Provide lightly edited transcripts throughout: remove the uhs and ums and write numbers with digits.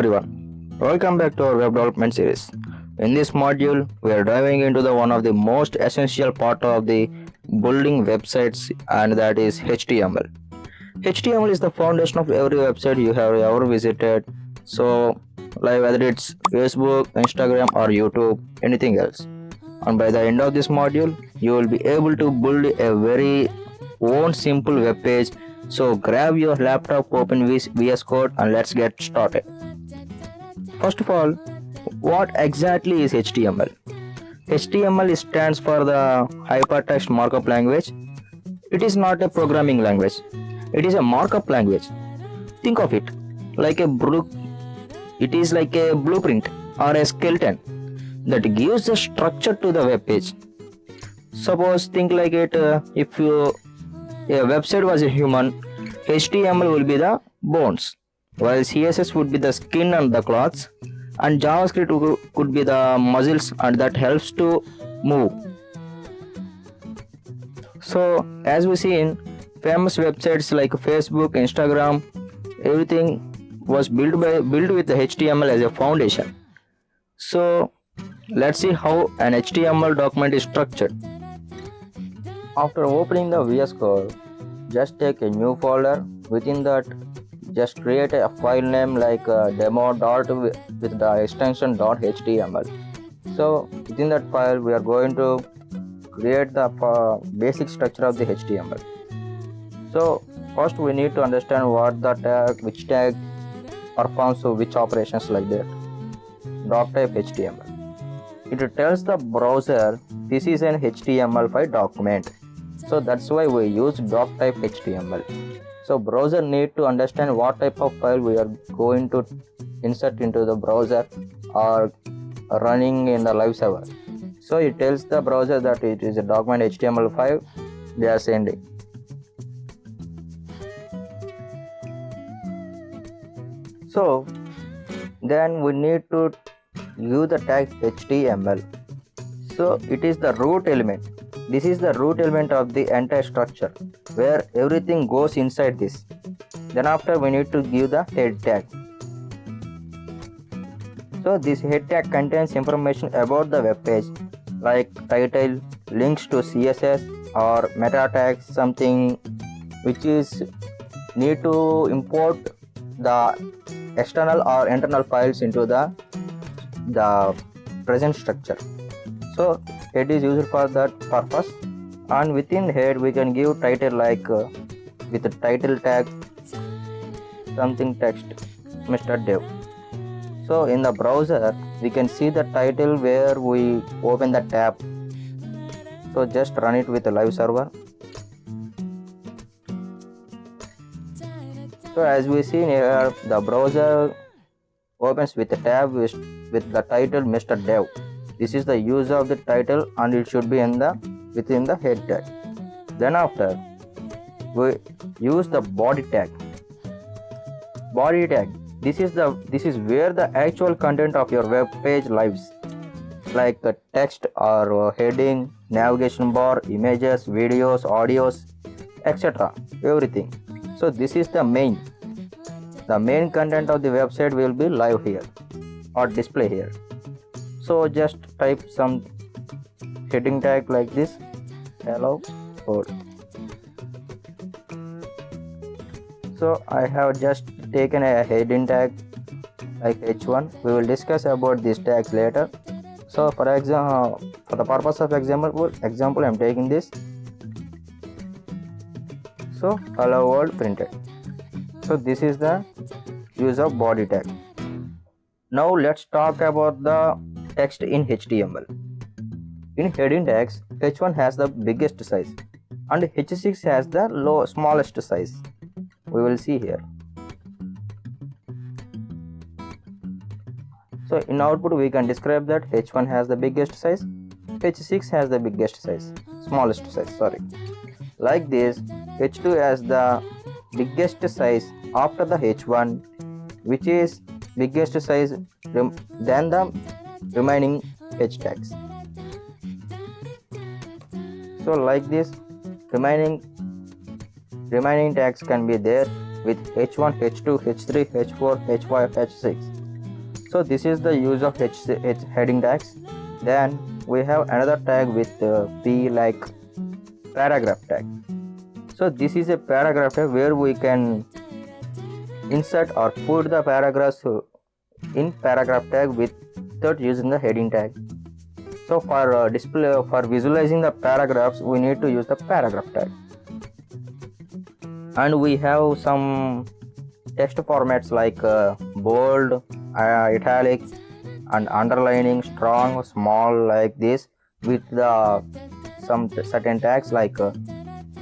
everyone, welcome back to our web development series. In this module, we are diving into the one of the most essential part of the building websites, and that is HTML. HTML is the foundation of every website you have ever visited. So, like whether it's Facebook, Instagram, or YouTube, anything else. And by the end of this module, you will be able to build a very own simple web page. So grab your laptop, open VS Code, and let's get started. First of all, what exactly is HTML? HTML stands for the Hypertext Markup Language. It is not a programming language. It is a markup language. Think of it like it is like a blueprint or a skeleton that gives a structure to the web page. Suppose think like it if a website was a human, HTML will be the bones, while CSS would be the skin and the cloths, and JavaScript could be the muscles and that helps to move. So as we see in famous websites like Facebook, Instagram, everything was built with the HTML as a foundation. So let's see how an HTML document is structured. After opening the VS Code, just take a new folder. Within that, just create a file name like demo with the extension .html. So within that file, we are going to create the basic structure of the HTML. So first we need to understand what the tag, which tag performs which operations like that. Doc type HTML. It tells the browser this is an HTML5 document. So that's why we use doc type HTML. So browser need to understand what type of file we are going to insert into the browser or running in the live server. So it tells the browser that it is a document HTML5 they are sending. So then we need to use the tag HTML. So it is the root element. This is the root element of the entire structure where everything goes inside this. Then after we need to give the head tag. So this head tag contains information about the web page like title, links to CSS or meta tags, something which is need to import the external or internal files into the present structure. So head is used for that purpose, and within head we can give title like with the title tag something text Mr. Dev. So in the browser we can see the title where we open the tab. So just run it with the live server. So as we see here, the browser opens with a tab with the title Mr. Dev. This is the use of the title and it should be within the head tag. Then after we use the body tag. Body tag. This is where the actual content of your web page lives, like the text or heading, navigation bar, images, videos, audios, etc. Everything. So this is the main content of the website will be live here or display here. So just type some heading tag like this, hello world. So I have just taken a heading tag like h1. We will discuss about these tags later. So for example, for the purpose of example I am taking this. So hello world printed. So this is the use of body tag. Now let's talk about the text in HTML. In heading tags, h1 has the biggest size and h6 has the smallest size. We will see here. So in output we can describe that h1 has the biggest size, h6 has the smallest size, sorry. Like this, h2 has the biggest size after the h1, which is biggest size than the remaining h tags. So like this, remaining tags can be there with h1, h2, h3, h4, h5, h6. So this is the use of heading tags. Then we have another tag with P like paragraph tag. So this is a paragraph tag where we can insert or put the paragraphs in paragraph tag without using the heading tag. So for visualizing the paragraphs, we need to use the paragraph tag. And we have some text formats like bold, italic, and underlining, strong, small, like this, with some certain tags like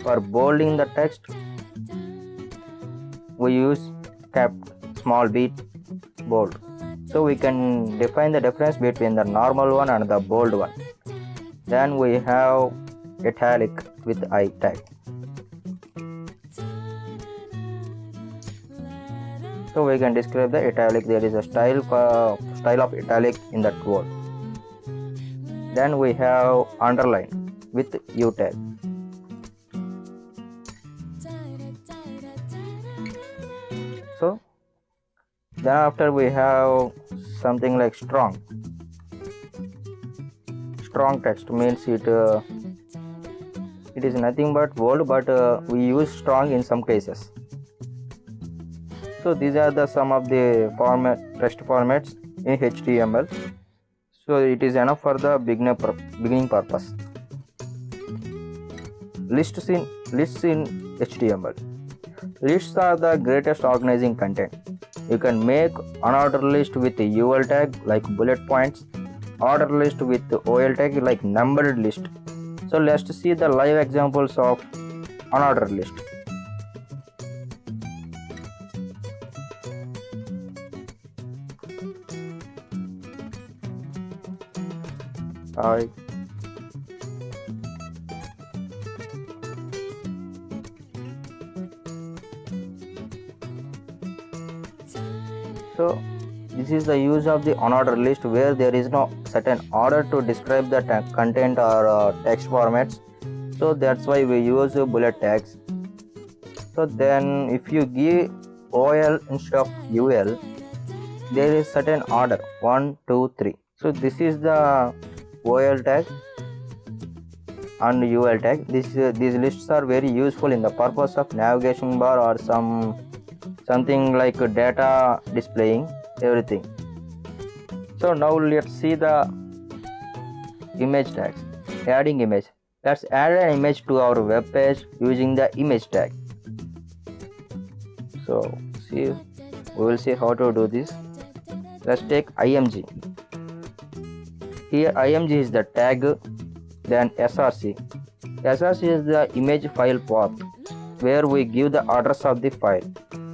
for bolding the text we use small b bold. So we can define the difference between the normal one and the bold one. Then we have italic with I tag. So we can describe the italic. There is a style of italic in that word. Then we have underline with U tag. So then after we have something like strong. Strong text means it is nothing but bold, but we use strong in some cases. So these are some of the text formats in HTML. So it is enough for the beginning purpose. Lists in HTML. Lists are the greatest organizing content. You can make unordered list with a UL tag like bullet points, ordered list with OL tag like numbered list. So let's see the live examples of unordered list. Hi. So this is the use of the unordered list where there is no certain order to describe the content or text formats. So that's why we use bullet tags. So then if you give OL instead of UL, there is certain order 1, 2, 3. So this is the OL tag and UL tag. These lists are very useful in the purpose of navigation bar or something like data displaying everything. So now let's see the image tags. Adding image. Let's add an image to our web page using the image tag. So we will see how to do this. Let's take img. Here img is the tag, then src. Src is the image file path where we give the address of the file,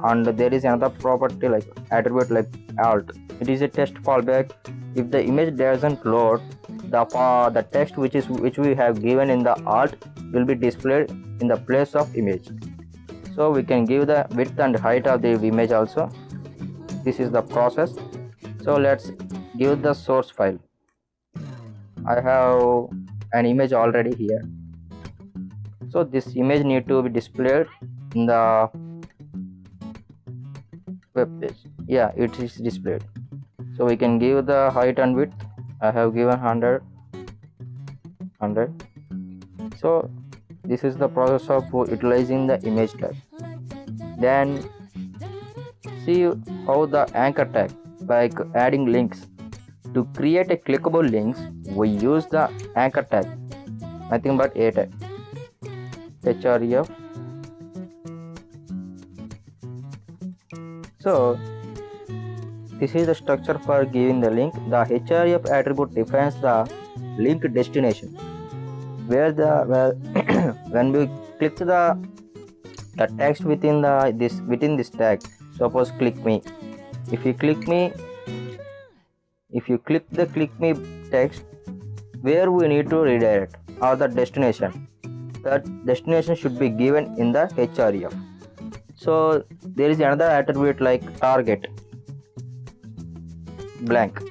and there is another property like attribute like alt. It is a text fallback. If the image doesn't load, the text which we have given in the alt will be displayed in the place of image. So we can give the width and height of the image also. This is the process. So let's give the source file. I have an image already here. So this image need to be displayed in the web page. Yeah, it is displayed. So we can give the height and width. I have given 100. So this is the process of utilizing the image tag. Then see how the anchor tag, like adding links. To create a clickable links, we use the anchor tag, nothing but a tag, href. So this is the structure for giving the link. The href attribute defines the link destination, where when we click the text within this tag. Suppose click me. If you click the click me text, where we need to redirect or the destination, that destination should be given in the href. So there is another attribute like target blank.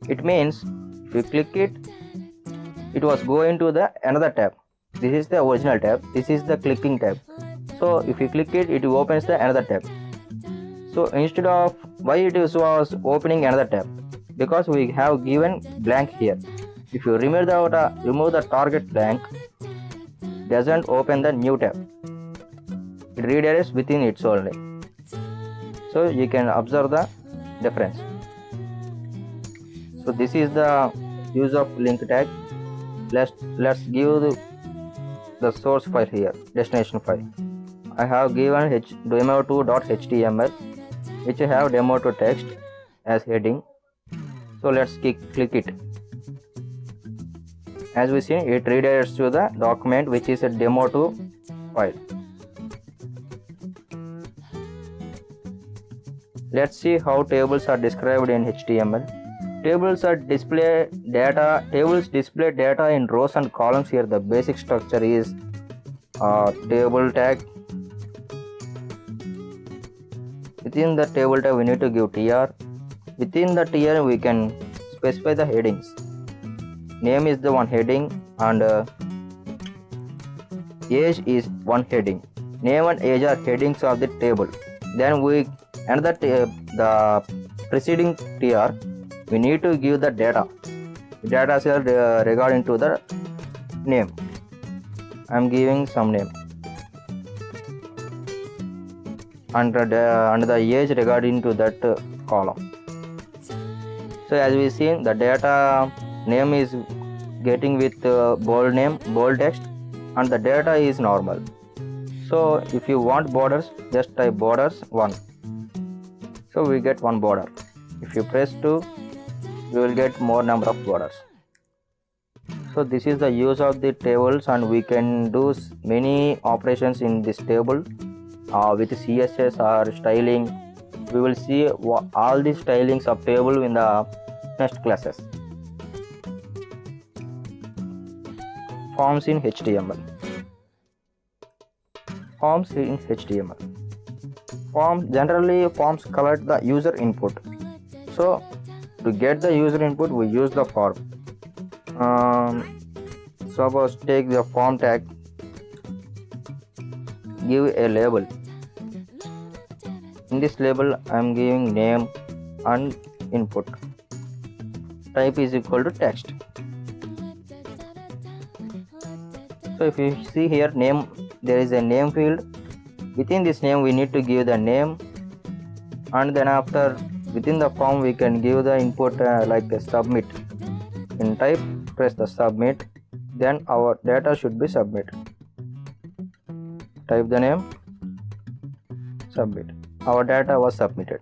It means if you click it, it was going to the another tab. This is the original tab, this is the clicking tab. So if you click it, it opens the another tab. So instead of why it was opening another tab, because we have given blank here. If you remove the target blank, doesn't open the new tab. It redirects within its only. So you can observe the difference. So this is the use of link tag. Let's give the source file here, destination file. I have given demo2.html, which I have demo2 text as heading. So let's click it. As we see, it redirects to the document, which is a demo2 file. Let's see how tables are described in HTML. Tables display data in rows and columns. Here the basic structure is table tag. Within the table tag we need to give tr. Within the tr we can specify the headings. Name is the one heading and age is one heading. Name and age are headings of the table. Then the preceding tr we need to give the data. Data is regarding to the name. I am giving some name. And the age regarding to that column. So as we see, the data name is getting with bold name, bold text, and the data is normal. So if you want borders, just type borders 1. So we get one border. If you press 2, you will get more number of borders. So this is the use of the tables, and we can do many operations in this table with CSS or styling. We will see all these stylings of table in the next classes. Forms in HTML. Forms in HTML. Generally forms collect the user input. So to get the user input, we use the form. Suppose take the form tag, give a label. In this label I am giving name and input. Type is equal to text. So if you see here name, there is a name field. Within this name we need to give the name, and then after within the form we can give the input like a submit. In type, press the submit, then our data should be submitted. Type the name, submit. Our data was submitted.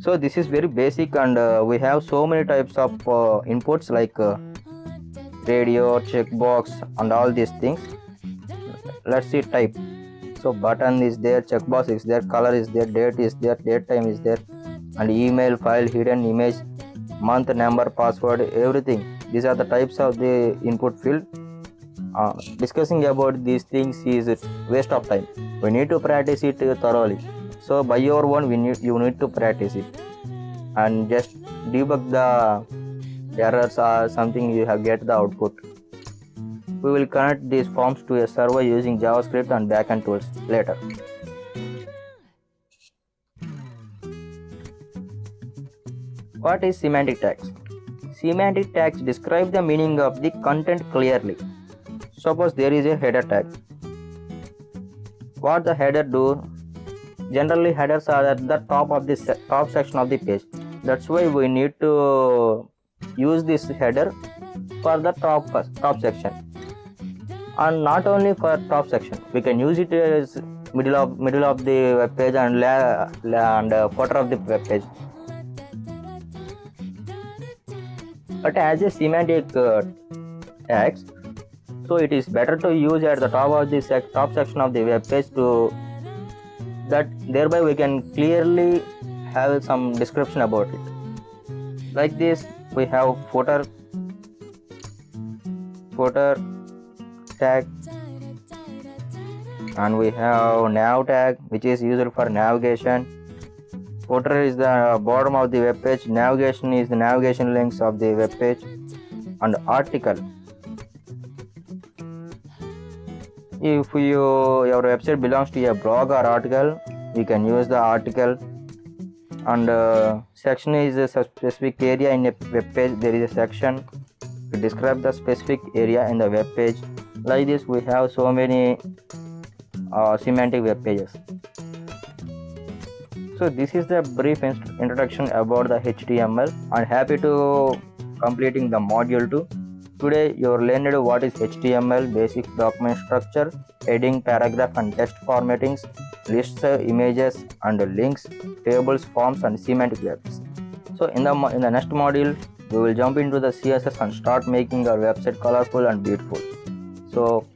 So this is very basic, and we have so many types of inputs like radio, checkbox, and all these things. Let's see type. So button is there, checkbox is there, color is there, date is there, date time is there, and email, file, hidden image, month, number, password, everything. These are the types of the input field. Discussing about these things is a waste of time. We need to practice it thoroughly. So by your own you need to practice it and just debug the errors or something, you have get the output. We will connect these forms to a server using JavaScript and backend tools later. What is semantic tags? Semantic tags describe the meaning of the content clearly. Suppose there is a header tag. What the header do? Generally headers are at the top of the top section of the page. That's why we need to use this header for the top section, and not only for top section. We can use it as middle of the web page and footer of the web page. But as a semantic tags, so it is better to use at the top of the top section of the web page, to that thereby we can clearly have some description about it. Like this, we have footer tag, and we have nav tag, which is used for navigation. Footer is the bottom of the web page, navigation is the navigation links of the web page, and article. If your website belongs to a blog or article, you can use the article. And section is a specific area in a web page. There is a section to describe the specific area in the web page. Like this, we have so many semantic web pages. So this is the brief introduction about the HTML. I'm happy to completing the module 2. Today you learned what is HTML, basic document structure, heading, paragraph and text formattings, lists, images and links, tables, forms and semantic webs. So in the next module we will jump into the CSS and start making our website colorful and beautiful. So